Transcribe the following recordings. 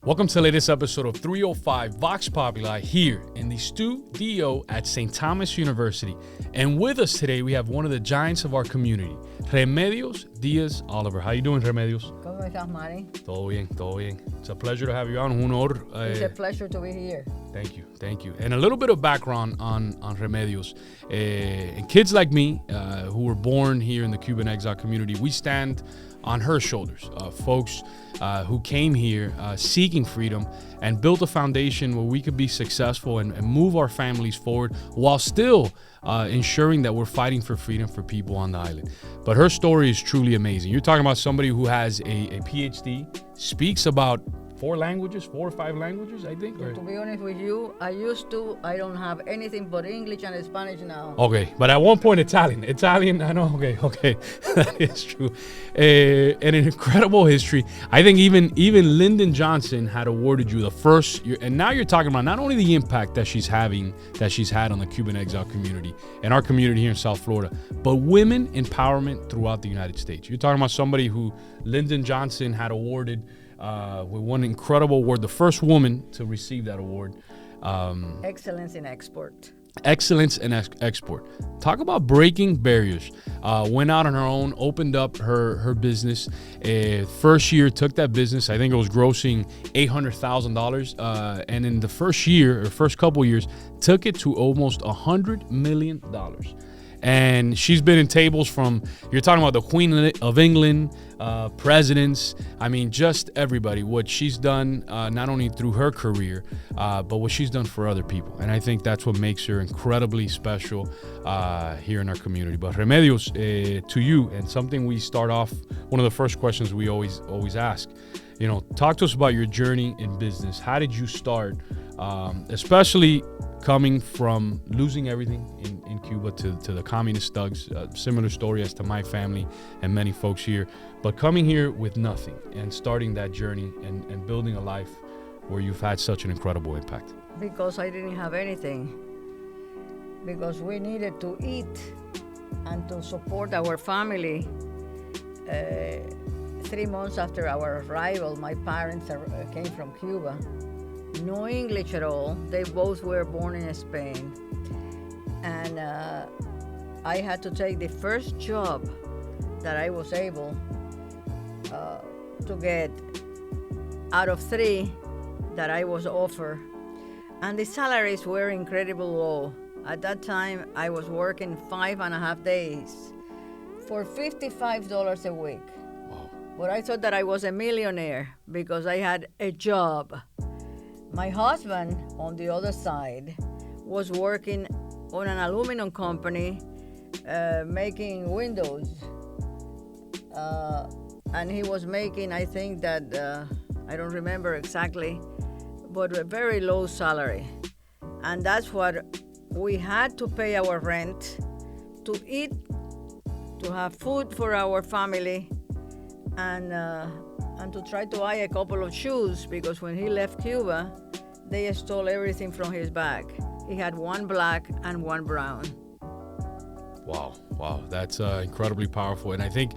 Welcome to the latest episode of 305 Vox Populi here in the studio at St. Thomas University. And with us today, we have one of the giants of our community, Remedios Diaz Oliver. How you doing, Remedios? ¿Cómo estás, Manny? Todo bien, todo bien. It's a pleasure to have you on. Un honor. It's a pleasure to be here. Thank you, thank you. And a little bit of background on Remedios. And kids like me, who were born here in the Cuban exile community, we stand on her shoulders. Folks who came here seeking freedom and built a foundation where we could be successful and move our families forward while still ensuring that we're fighting for freedom for people on the island. But her story is truly amazing. You're talking about somebody who has a PhD, speaks about 4 or 5 languages, I think. To be honest with you, I don't have anything but English and Spanish now. Okay, but at one point Italian, I know, okay, that is true. And an incredible history. I think even Lyndon Johnson had awarded you the first year, and now you're talking about not only the impact that she's had on the Cuban exile community and our community here in South Florida, but women empowerment throughout the United States. You're talking about somebody who Lyndon Johnson had awarded with one incredible award, the first woman to receive that award. Excellence in export. Excellence in export. Talk about breaking barriers. Went out on her own, opened up her business. First year, took that business. I think it was grossing $800,000. And in the first couple years, took it to almost $100 million. And she's been in tables from, you're talking about the Queen of England, presidents, I mean, just everybody. What she's done, not only through her career, but what she's done for other people. And I think that's what makes her incredibly special here in our community. But Remedios, to you, and something we start off, one of the first questions we always ask, talk to us about your journey in business. How did you start, especially coming from losing everything in Cuba to the communist thugs, similar story as to my family and many folks here, but coming here with nothing and starting that journey and building a life where you've had such an incredible impact? Because I didn't have anything. Because we needed to eat and to support our family. 3 months after our arrival, my parents came from Cuba. No English at all. They both were born in Spain. And I had to take the first job that I was able to get out of 3 that I was offered. And the salaries were incredibly low. At that time, I was working 5.5 days for $55 a week. Wow. But I thought that I was a millionaire because I had a job. My husband, on the other side, was working on an aluminum company making windows. And he was making, I think that, I don't remember exactly, but a very low salary. And that's what we had to pay our rent, to eat, to have food for our family, and to try to buy a couple of shoes, because when he left Cuba, they stole everything from his bag. He had 1 black and 1 brown. Wow, that's incredibly powerful. And I think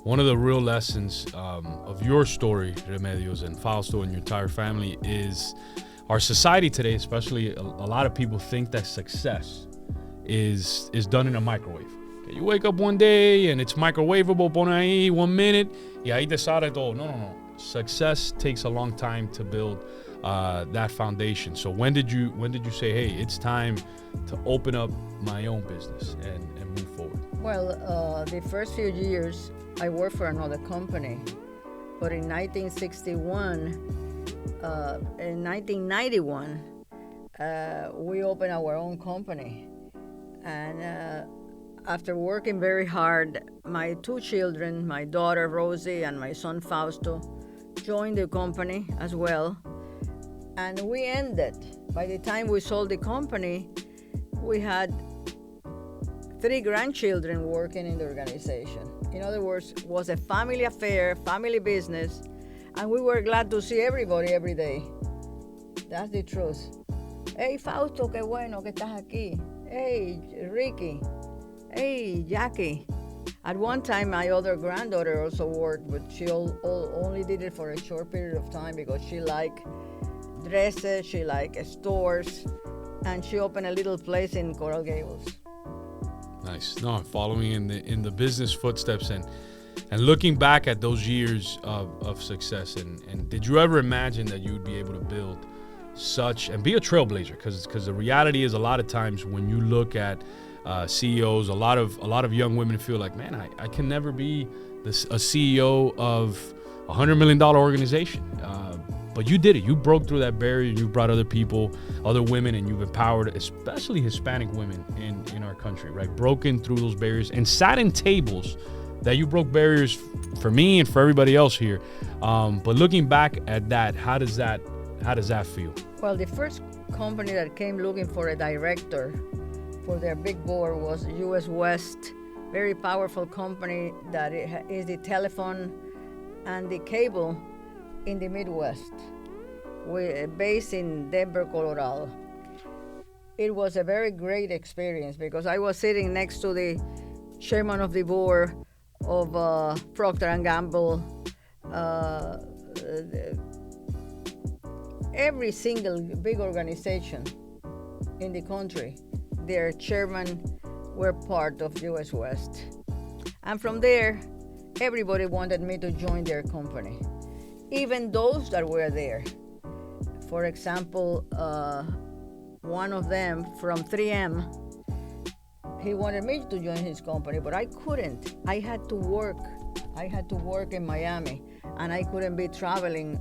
one of the real lessons of your story, Remedios, and Fausto and your entire family is our society today, especially a lot of people think that success is done in a microwave. Okay, you wake up one day and it's microwavable, pon ahí 1 minute, y ahí te sale todo. No. Success takes a long time to build that foundation. So when did you say, hey, it's time to open up my own business and move forward? Well, the first few years, I worked for another company. But in 1991, we opened our own company. And after working very hard, my 2 children, my daughter Rosie and my son Fausto, joined the company as well. And we ended. By the time we sold the company, we had 3 grandchildren working in the organization. In other words, it was a family affair, family business, and we were glad to see everybody every day. That's the truth. Hey, Fausto, qué bueno que estás aquí. Hey, Ricky. Hey, Jackie. At one time, my other granddaughter also worked, but she only did it for a short period of time because she liked dresses, she liked stores, and she opened a little place in Coral Gables. Nice. No, I'm following in the business footsteps and looking back at those years of success. And did you ever imagine that you would be able to build such and be a trailblazer? Because the reality is, a lot of times when you look at CEOs, a lot of young women feel like, man, I can never be a CEO of $100 million organization. But you did it. You broke through that barrier. You brought other people, other women, and you've empowered, especially Hispanic women in our country, right? Broken through those barriers and sat in tables that you broke barriers for me and for everybody else here. But looking back at that, how does that feel? Well, the first company that came looking for a director for their big board was U.S. West, very powerful company that is the telephone and the cable in the Midwest. We're based in Denver, Colorado. It was a very great experience because I was sitting next to the chairman of the board of Procter & Gamble. Every single big organization in the country, their chairman were part of U.S. West. And from there, everybody wanted me to join their company. Even those that were there. For example, one of them from 3M, he wanted me to join his company, but I couldn't. I had to work. I had to work in Miami, and I couldn't be traveling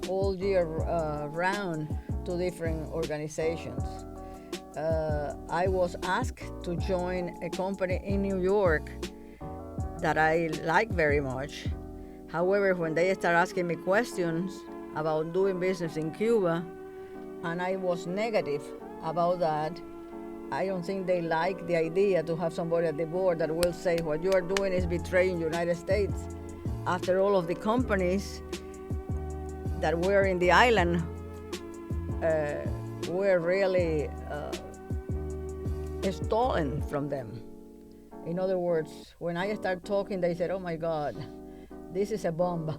all year round to different organizations. I was asked to join a company in New York that I like very much. However, when they start asking me questions about doing business in Cuba, and I was negative about that, I don't think they like the idea to have somebody at the board that will say what you are doing is betraying the United States. After all of the companies that were in the island were really stolen from them. In other words, when I started talking, they said, "Oh my God, this is a bomb."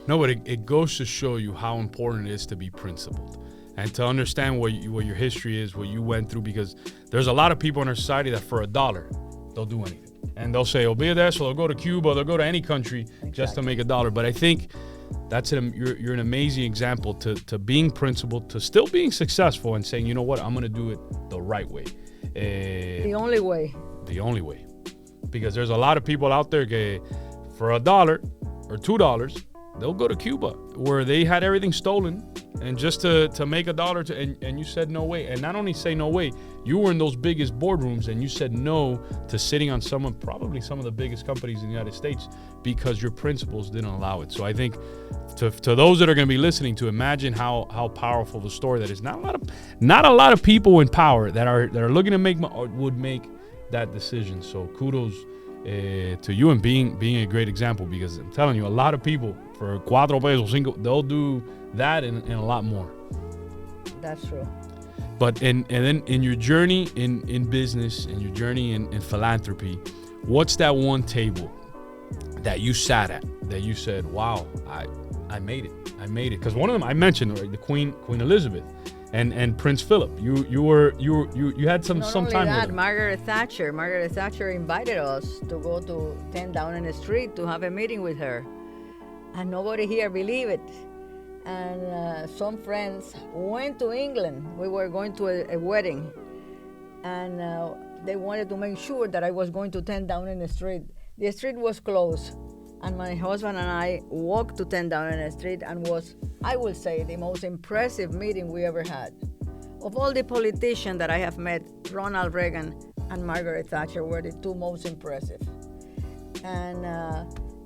No, but it goes to show you how important it is to be principled and to understand what your history is, what you went through, because there's a lot of people in our society that for $1, they'll do anything. And they'll say, be there, so they'll go to Cuba, they'll go to any country just to make $1. But I think you're an amazing example to being principled, to still being successful and saying, you know what, I'm going to do it the right way. The only way. The only way. Because there's a lot of people out there for $1 or $2, they'll go to Cuba where they had everything stolen, and just to make $1 and you said no way. And not only say no way, you were in those biggest boardrooms and you said no to sitting on probably some of the biggest companies in the United States because your principles didn't allow it. So I think to those that are going to be listening, to imagine how powerful the story that is. Not a lot of people in power that are looking to would make that decision. So kudos to you and being a great example, because I'm telling you, a lot of people for 4 pesos, 5, they'll do that and a lot more. That's true. But and then in your journey in business and your journey in philanthropy, what's that one table that you sat at that you said, wow, I made it. Because one of them I mentioned, right, the Queen Elizabeth and Prince Philip. You had some time with them. Margaret Thatcher invited us to go to 10 Downing Street to have a meeting with her, and nobody here believed it. And some friends went to England. We were going to a wedding, and they wanted to make sure that I was going to 10 Downing Street. The street was closed, and my husband and I walked to 10 Downing Street, and was, I will say, the most impressive meeting we ever had. Of all the politicians that I have met, Ronald Reagan and Margaret Thatcher were the two most impressive. And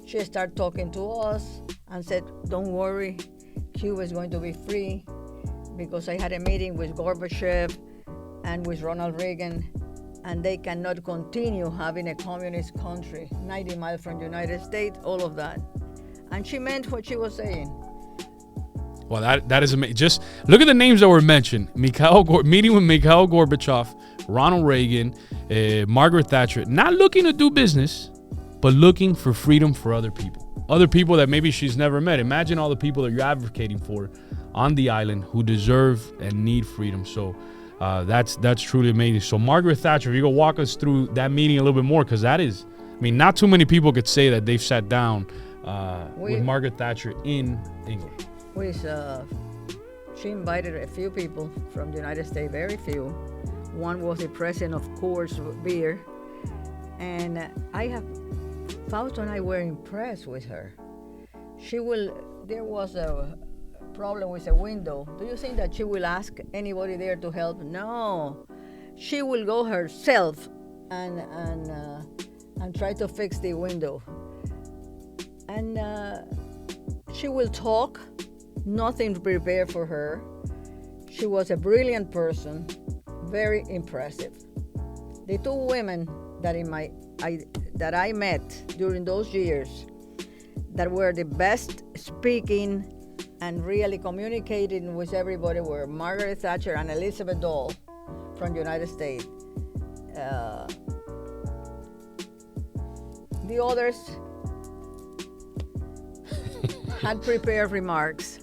she started talking to us and said, don't worry, Cuba is going to be free, because I had a meeting with Gorbachev and with Ronald Reagan, and they cannot continue having a communist country 90 miles from the United States, all of that. And she meant what she was saying. Well, that is amazing. Just look at the names that were mentioned. Meeting with Mikhail Gorbachev, Ronald Reagan, Margaret Thatcher, not looking to do business, but looking for freedom for other people. Other people that maybe she's never met. Imagine all the people that you're advocating for on the island who deserve and need freedom. So that's truly amazing. So Margaret Thatcher, if you go walk us through that meeting a little bit more, because that is, I mean, not too many people could say that they've sat down with Margaret Thatcher in England. She invited a few people from the United States, very few. One was the president of Coors Beer. And Fausto and I were impressed with her. There was a problem with a window. Do you think that she will ask anybody there to help? No. She will go herself and try to fix the window. And she will talk, nothing prepared for her. She was a brilliant person, very impressive. The two women that I met during those years that were the best speaking and really communicating with everybody were Margaret Thatcher and Elizabeth Dole from the United States. The others had prepared remarks.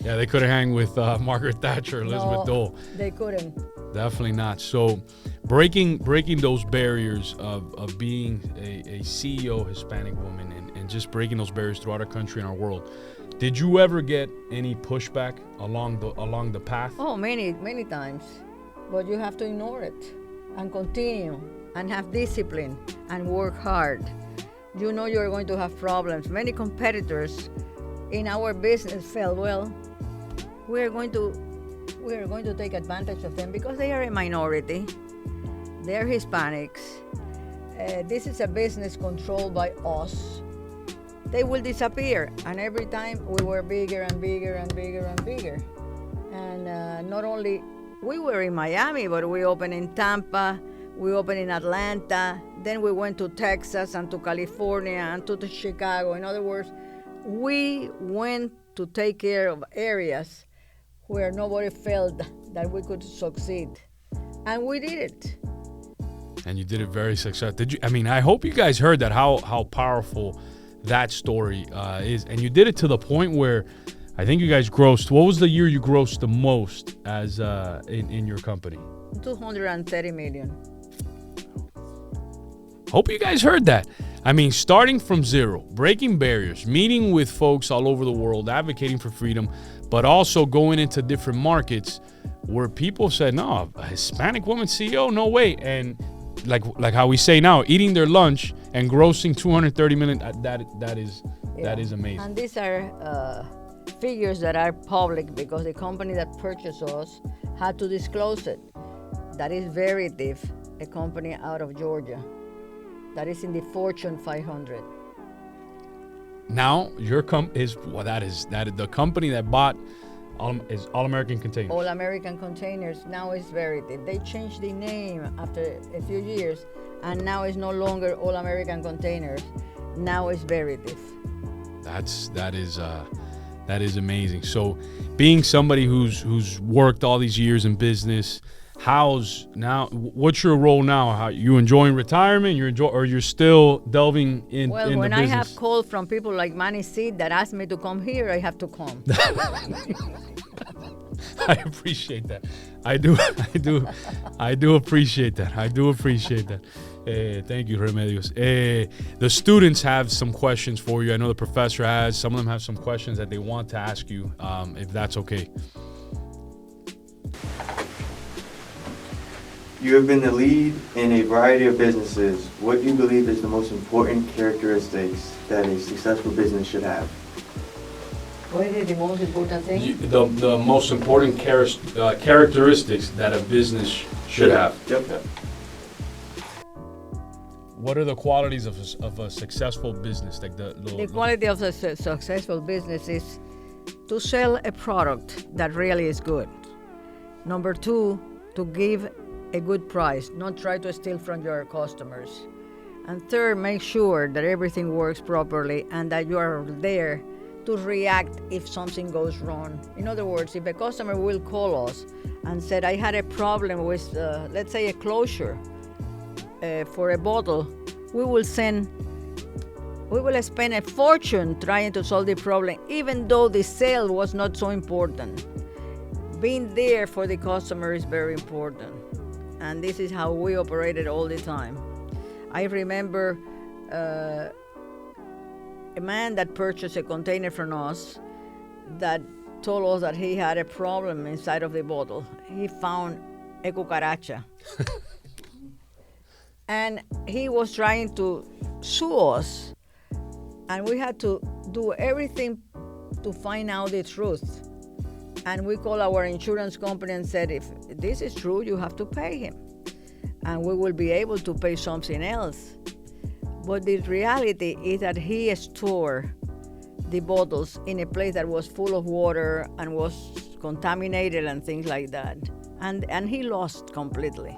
Yeah, they couldn't hang with Margaret Thatcher, Elizabeth Dole. They couldn't. Definitely not. So breaking those barriers of being a CEO Hispanic woman and just breaking those barriers throughout our country and our world. Did you ever get any pushback along the path? Oh, many times. But you have to ignore it and continue and have discipline and work hard. You know you're going to have problems. Many competitors in our business felt, well, we are going to take advantage of them because they are a minority. They're Hispanics. This is a business controlled by us. They will disappear. And every time we were bigger and bigger and bigger and bigger. And not only we were in Miami, but we opened in Tampa, we opened in Atlanta, then we went to Texas and to California and to Chicago. In other words, we went to take care of areas where nobody felt that we could succeed. And we did it. And you did it very successful. I hope you guys heard that, how powerful that story is. And you did it to the point where I think you guys grossed, what was the year you grossed the most as in your company? 230 million. Hope you guys heard that. I mean, starting from zero, breaking barriers, meeting with folks all over the world, advocating for freedom, but also going into different markets where people said, no, a Hispanic woman CEO, no way. And like how we say now, eating their lunch and grossing 230 million, that is amazing. And these are figures that are public because the company that purchased us had to disclose it. That is Veritiv, a company out of Georgia. That is in the Fortune 500. Now your that is the company that bought is AllAmerican Containers. AllAmerican Containers now is Veritiv. They changed the name after a few years, and now it's no longer AllAmerican Containers. Now it's Veritiv. That is amazing. So, being somebody who's worked all these years in business. What's your role now? How you enjoying retirement? Or you're still delving in? Well, when I have calls from people like Manny Cid that ask me to come here, I have to come. I appreciate that. I do appreciate that. Thank you, Remedios. The students have some questions for you. I know the professor has. Some of them have some questions that they want to ask you, if that's okay. You have been the lead in a variety of businesses. What do you believe is the most important characteristics that a successful business should have? What is the most important thing? The most important characteristics that a business should have. Yep. What are the qualities of a successful business? Like the quality of a successful business is to sell a product that really is good. Number two, to give a good price, not try to steal from your customers. And third, make sure that everything works properly and that you are there to react if something goes wrong. In other words, if a customer will call us and said, I had a problem with, let's say, a closure for a bottle, we will spend a fortune trying to solve the problem, even though the sale was not so important. Being there for the customer is very important. And this is how we operated all the time. I remember a man that purchased a container from us that told us that he had a problem inside of the bottle. He found a cucaracha. And he was trying to sue us. And we had to do everything to find out the truth. And we called our insurance company and said, if this is true, you have to pay him. And we will be able to pay something else. But the reality is that he stored the bottles in a place that was full of water and was contaminated and things like that. And he lost completely.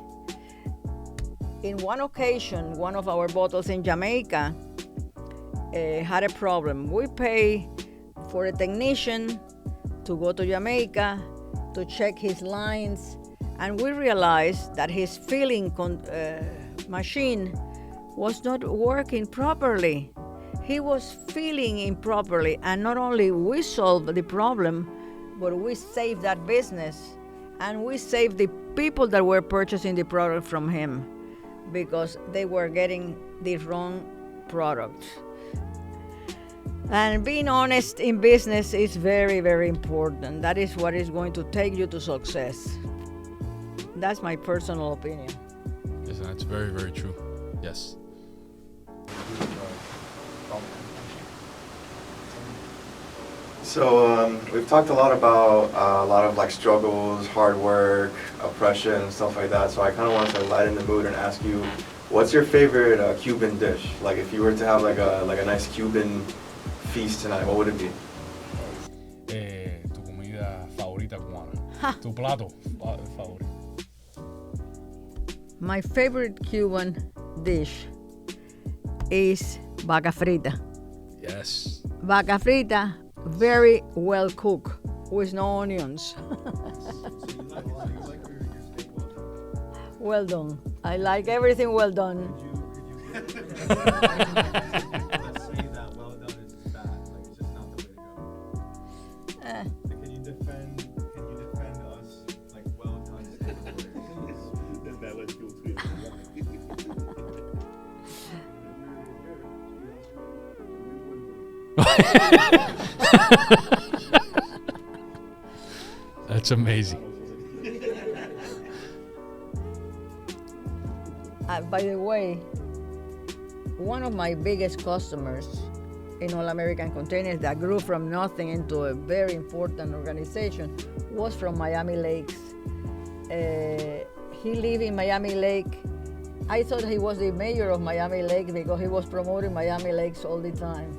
In one occasion, one of our bottles in Jamaica had a problem. We pay for a technician to go to Jamaica to check his lines, and we realized that his filling machine was not working properly. He was filling improperly, and not only we solved the problem, but we saved that business, and we saved the people that were purchasing the product from him because they were getting the wrong product. And being honest in business is very, very important. That is what is going to take you to success. That's my personal opinion. Yes, that's very, very true. Yes. So we've talked a lot about a lot of like struggles, hard work, oppression, and stuff like that. So I kind of wanted to lighten the mood and ask you, what's your favorite Cuban dish? Like if you were to have like a nice Cuban feast tonight, what would it be? Tu comida favorita cubana. Tu plato favorito. My favorite Cuban dish is vaca frita. Yes. Vaca frita, very well cooked, with no onions. Well done. I like everything well done. Let's say that well done is bad, like it's just not the way to go. Can you defend us like well done steak? That lets you clear. That's amazing. By the way, one of my biggest customers in AllAmerican Containers that grew from nothing into a very important organization was from Miami Lakes. He lived in Miami Lake. I thought he was the mayor of Miami Lakes because he was promoting Miami Lakes all the time.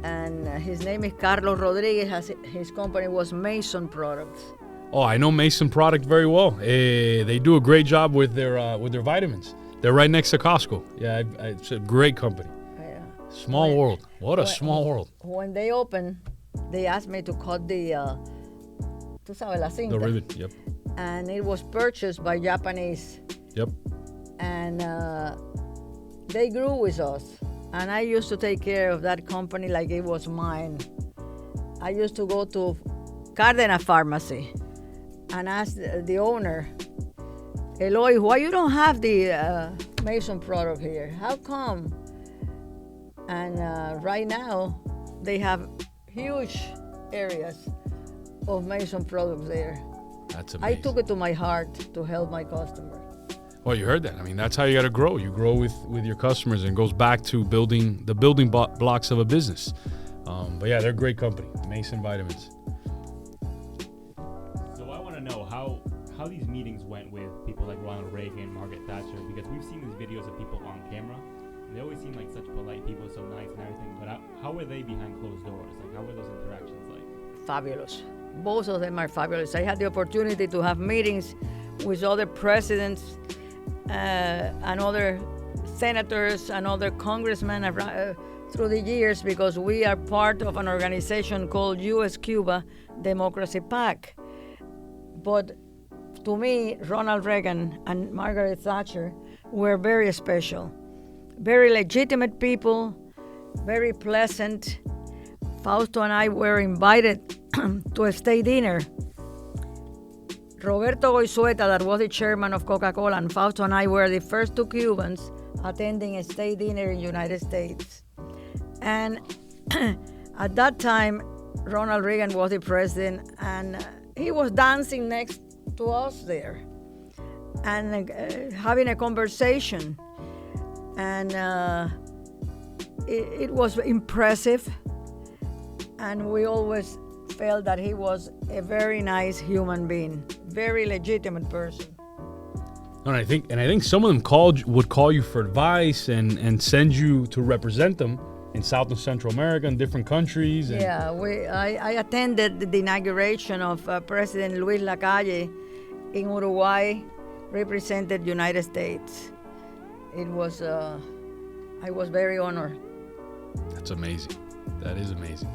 And his name is Carlos Rodriguez. His company was Mason Products. Oh, I know Mason Product very well. They do a great job with their vitamins. They're right next to Costco. Yeah, it's a great company. Yeah. Small world. What a small world. When they opened, they asked me to cut the, tú sabes, la cinta. The ribbon, yep. And it was purchased by Japanese. Yep. And they grew with us. And I used to take care of that company like it was mine. I used to go to Cardena Pharmacy and ask the owner, Eloy, why you don't have the Mason product here? How come? And right now, they have huge areas of Mason products there. That's amazing. I took it to my heart to help my customers. Well, you heard that. I mean, that's how you got to grow. You grow with your customers, and it goes back to building blocks of a business. But yeah, they're a great company, Mason Vitamins. So I want to know how these meetings went with people like Ronald Reagan, Margaret Thatcher, because we've seen these videos of people on camera, and they always seem like such polite people, so nice and everything, but how were they behind closed doors? Like, how were those interactions like? Fabulous. Both of them are fabulous. I had the opportunity to have meetings with other presidents and other senators and other congressmen through the years because we are part of an organization called U.S.-Cuba Democracy PAC. But to me, Ronald Reagan and Margaret Thatcher were very special. Very legitimate people, very pleasant. Fausto and I were invited to a state dinner. Roberto Goizueta, that was the chairman of Coca-Cola, and Fausto and I were the first two Cubans attending a state dinner in the United States. And at that time, Ronald Reagan was the president, and he was dancing next to us there and having a conversation. And it was impressive, and we always felt that he was a very nice human being, very legitimate person. And I think some of them would call you for advice and send you to represent them in South and Central America and different countries. And yeah, I attended the inauguration of President Luis Lacalle in Uruguay, represented the United States. It was, I was very honored. That's amazing. That is amazing.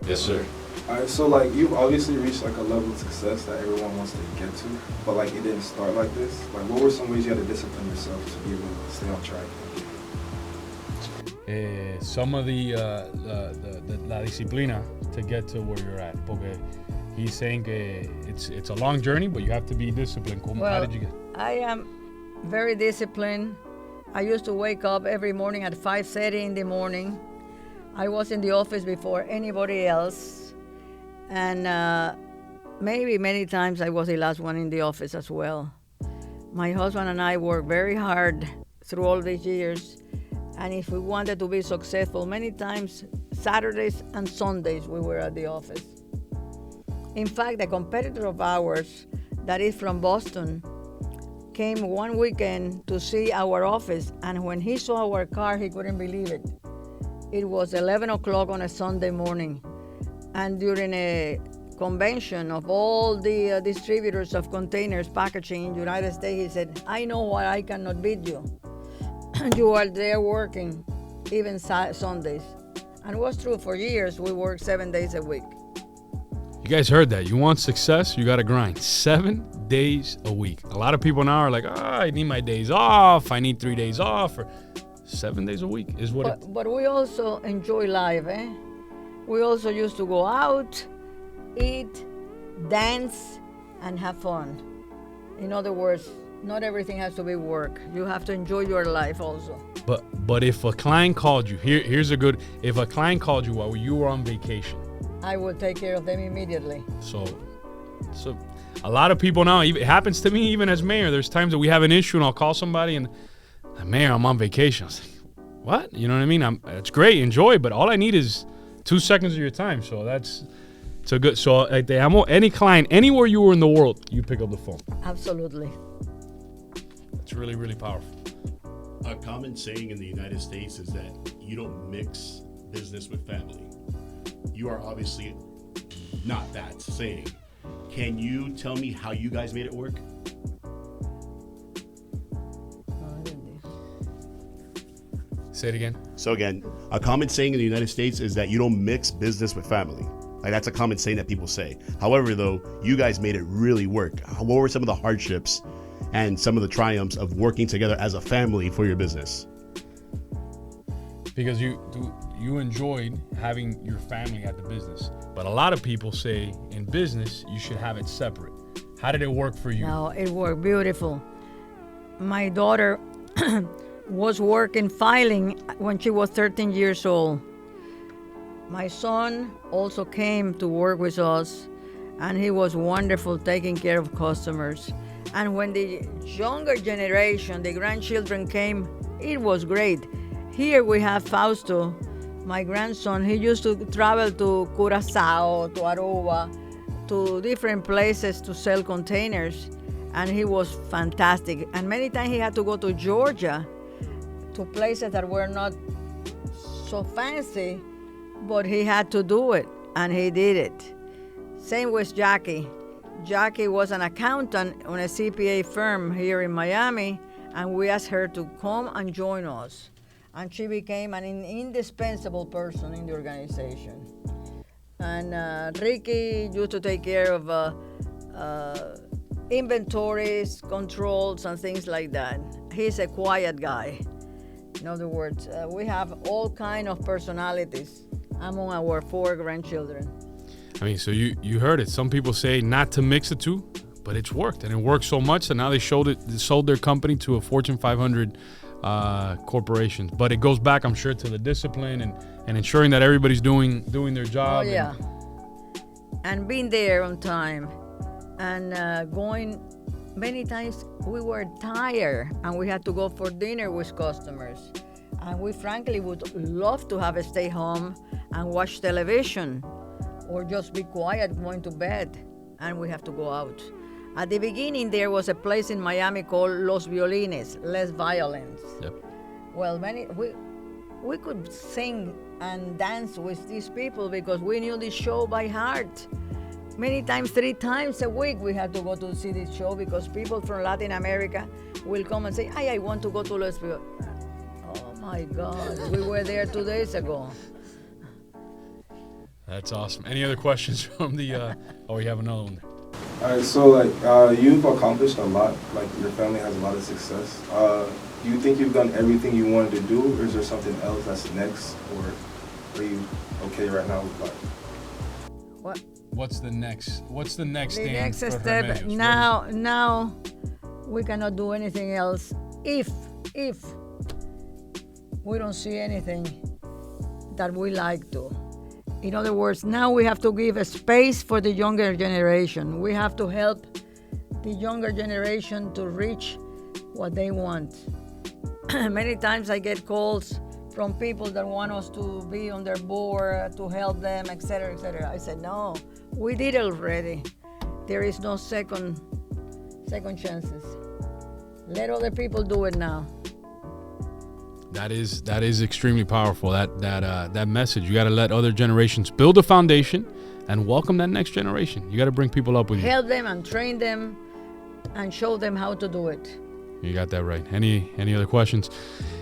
Yes, sir. All right, so like you've obviously reached like a level of success that everyone wants to get to, but like it didn't start like this. Like, what were some ways you had to discipline yourself to be able to stay on track? Some of the la disciplina to get to where you're at. Porque he's saying it's a long journey, but you have to be disciplined. How did you get? I am very disciplined. I used to wake up every morning at 5:30 in the morning. I was in the office before anybody else, and maybe many times I was the last one in the office as well. My husband and I worked very hard through all these years, and if we wanted to be successful, many times Saturdays and Sundays we were at the office. In fact, a competitor of ours that is from Boston came one weekend to see our office, and when he saw our car, he couldn't believe it. It was 11 o'clock on a Sunday morning, and during a convention of all the distributors of containers packaging in the United States, he said, I know why I cannot beat you. You are there working, even Sundays. And it was true for years. We worked 7 days a week. You guys heard that. You want success, you got to grind 7 days a week. A lot of people now are like, I need my days off. I need 3 days off. Or 7 days a week is what But we also enjoy life, eh? We also used to go out, eat, dance, and have fun. In other words, not everything has to be work. You have to enjoy your life also. But if a client called you, if a client called you while you were on vacation, I will take care of them immediately. So a lot of people now, it happens to me even as mayor, there's times that we have an issue and I'll call somebody and, Mayor, I'm on vacation. I was like, what? You know what I mean? It's great, enjoy, but all I need is 2 seconds of your time. So that's so good. So like any client, anywhere you were in the world, you pick up the phone. Absolutely. It's really, really powerful. A common saying in the United States is that you don't mix business with family. You are obviously not that saying. Can you tell me how you guys made it work? Say it again. So again, a common saying in the United States is that you don't mix business with family. Like, that's a common saying that people say. However, though, you guys made it really work. What were some of the hardships and some of the triumphs of working together as a family for your business? Because you enjoyed having your family at the business. But a lot of people say in business, you should have it separate. How did it work for you? No, it worked beautiful. My daughter was working filing when she was 13 years old. My son also came to work with us, and he was wonderful taking care of customers. And when the younger generation, the grandchildren came, it was great. Here we have Fausto, my grandson. He used to travel to Curacao, to Aruba, to different places to sell containers, and he was fantastic. And many times he had to go to Georgia, to places that were not so fancy, but he had to do it, and he did it. Same with Jackie. Jackie was an accountant on a CPA firm here in Miami, and we asked her to come and join us. and she became an indispensable person in the organization. And Ricky used to take care of inventories, controls, and things like that. He's a quiet guy. In other words, we have all kind of personalities among our 4 grandchildren. I mean, so you heard it. Some people say not to mix the two, but it's worked, and it worked so much that now they sold their company to a Fortune 500 corporation. But it goes back, I'm sure, to the discipline and ensuring that everybody's doing their job. Oh yeah, and being there on time, and going. Many times we were tired and we had to go for dinner with customers, and we frankly would love to have a stay home and watch television or just be quiet going to bed, and we have to go out. At the beginning there was a place in Miami called Los Violines, Less Violence. Yep. Well, we could sing and dance with these people because we knew this show by heart. Many times, 3 times a week, we had to go to see this show because people from Latin America will come and say, I want to go to Los Violines. Oh my God, we were there 2 days ago. That's awesome. Any other questions from the? Oh, you have another one. All right, so like you've accomplished a lot. Like your family has a lot of success. Do you think you've done everything you wanted to do, or is there something else that's next, or are you okay right now with life? What? What's the next? What's the next The thing next for step Remedios? now we cannot do anything else if we don't see anything that we like to. In other words, now we have to give a space for the younger generation. We have to help the younger generation to reach what they want. Many times I get calls from people that want us to be on their board, to help them, etc., etc. I said, no, we did it already. There is no second chances. Let other people do it now. That is extremely powerful. That message. You got to let other generations build a foundation and welcome that next generation. You got to bring people up with you. Help them and train them and show them how to do it. You got that right. Any other questions?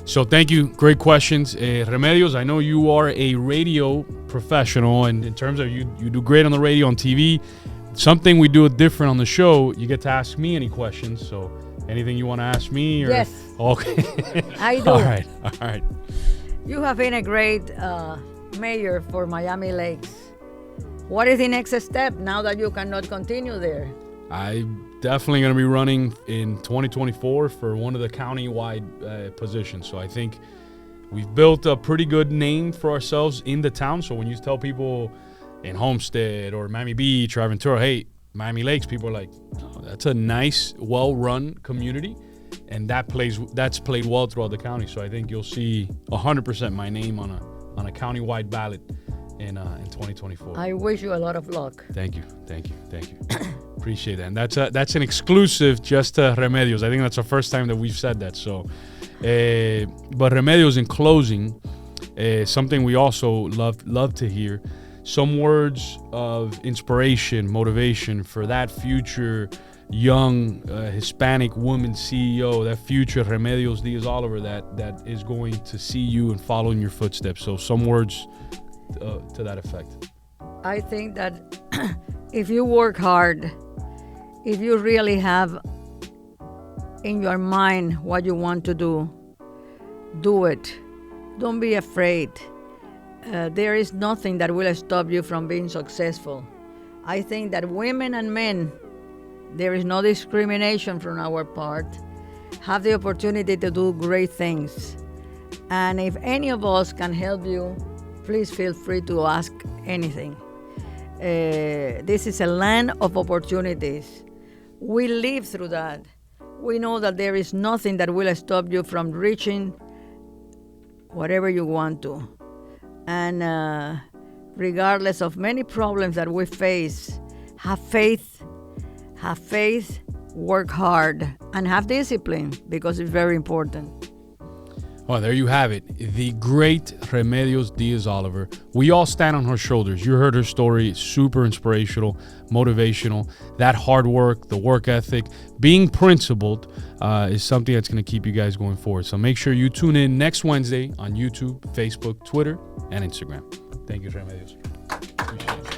So thank you. Great questions. Remedios, I know you are a radio professional, and in terms of you do great on the radio, on TV. Something we do different on the show, you get to ask me any questions. So anything you want to ask me? Or? Yes. Okay. I do. All right. You have been a great mayor for Miami Lakes. What is the next step now that you cannot continue there? I'm definitely going to be running in 2024 for one of the county-wide positions. So I think we've built a pretty good name for ourselves in the town. So when you tell people in Homestead or Miami Beach or Aventura, hey, Miami Lakes, people are like, oh, that's a nice, well-run community. And that's played well throughout the county. So I think you'll see 100% my name on a county-wide ballot in 2024. I wish you a lot of luck. Thank you. Appreciate that. And that's an exclusive just to Remedios. I think that's the first time that we've said that. So, but Remedios, in closing, something we also love to hear, some words of inspiration, motivation for that future young Hispanic woman CEO, that future Remedios Diaz Oliver that is going to see you and follow in your footsteps. So some words to that effect. I think that if you work hard, if you really have in your mind what you want to do it. Don't be afraid. There is nothing that will stop you from being successful. I think that women and men, there is no discrimination from our part, have the opportunity to do great things. And if any of us can help you, please feel free to ask anything. This is a land of opportunities. We live through that. We know that there is nothing that will stop you from reaching whatever you want to. And regardless of many problems that we face, have faith, work hard, and have discipline, because it's very important. Well, there you have it. The great Remedios Diaz Oliver. We all stand on her shoulders. You heard her story. Super inspirational, motivational. That hard work, the work ethic, being principled is something that's going to keep you guys going forward. So make sure you tune in next Wednesday on YouTube, Facebook, Twitter, and Instagram. Thank you, Remedios. Appreciate it.